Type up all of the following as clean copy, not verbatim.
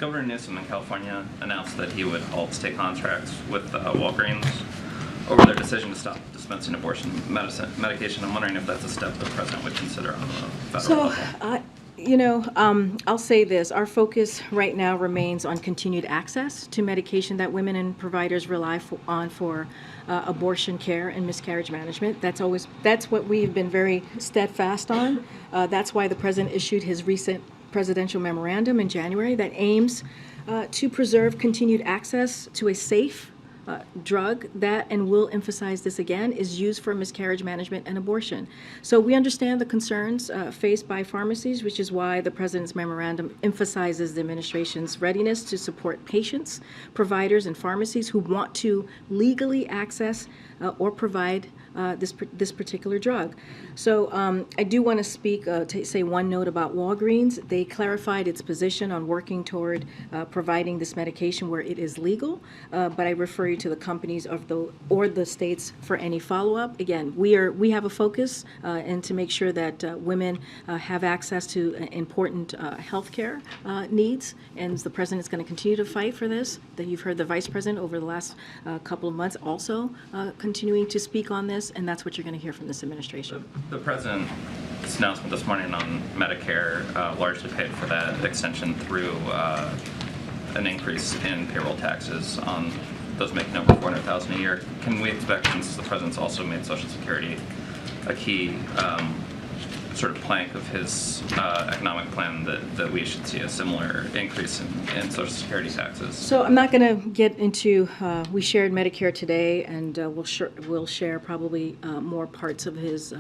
Governor Newsom in California announced that he would halt state contracts with Walgreens over their decision to stop dispensing abortion medication. I'm wondering if that's a step the president would consider on the federal level. I'll say this. Our focus right now remains on continued access to medication that women and providers rely on for abortion care and miscarriage management. That's what we've been very steadfast on. That's why the president issued his recent presidential memorandum in January that aims to preserve continued access to a safe drug that, and we'll emphasize this again, is used for miscarriage management and abortion. So we understand the concerns faced by pharmacies, which is why the president's memorandum emphasizes the administration's readiness to support patients, providers, and pharmacies who want to legally access or provide this particular drug. So I do want to speak, say one note about Walgreens. They clarified its position on working toward providing this medication where it is legal, but I refer you to the companies or the states for any follow-up. Again, we have a focus and to make sure that women have access to important health care needs, and the president is going to continue to fight for this. That you've heard the vice president over the last couple of months also continuing to speak on this, and that's what you're going to hear from this administration. The president's announcement this morning on Medicare largely paid for that extension through an increase in payroll taxes on those making over $400,000 a year. Can we expect, since the president's also made Social Security a key sort of plank of his economic plan, that we should see a similar increase in Social Security taxes? So I'm not going to get into, we shared Medicare today, and we'll share probably more parts of his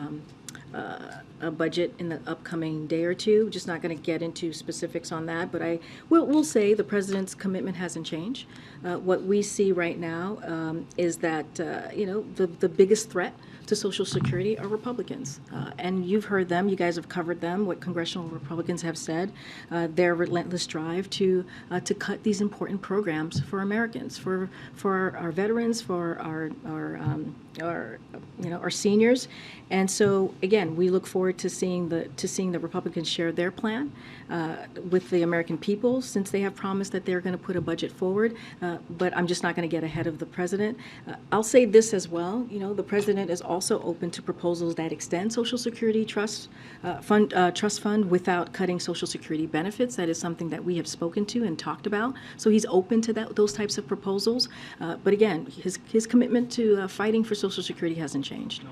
budget in the upcoming day or two. Just not going to get into specifics on that, but we'll say the president's commitment hasn't changed. What we see right now is that the biggest threat to Social Security are Republicans, and you've heard them. You guys have covered them. What congressional Republicans have said, their relentless drive to cut these important programs for Americans, for our veterans, for our seniors, and so again, we look forward to seeing the Republicans share their plan with the American people, since they have promised that they're going to put a budget forward. But I'm just not going to get ahead of the president. I'll say this as well. The president is also open to proposals that extend Social Security trust fund without cutting Social Security benefits. That is something that we have spoken to and talked about. So he's open to those types of proposals. But again, his commitment to fighting for Social Security hasn't changed.